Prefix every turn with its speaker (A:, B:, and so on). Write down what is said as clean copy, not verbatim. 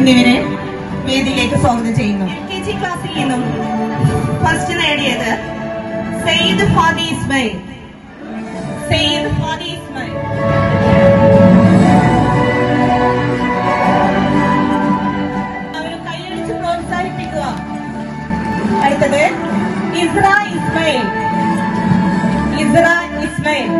A: എന്നിവരെ വേദിയിലേക്ക് സ്വാഗതം ചെയ്യുന്നു. LKG ക്ലാസ്സിൽ നിന്നും ഫസ്റ്റ് നേടിയത് സയ്യിദ് ഫാദി ഇസ്മായിൽ. സയ്യിദ് ഫാദി ഇസ്മായിൽ. അവര് കൈയടിച്ച് പ്രോത്സാഹിപ്പിക്കുക. അടുത്തത് ഇസ്ര ഇസ്മായിൽ. ഇസ്ര ഇസ്മായിൽ.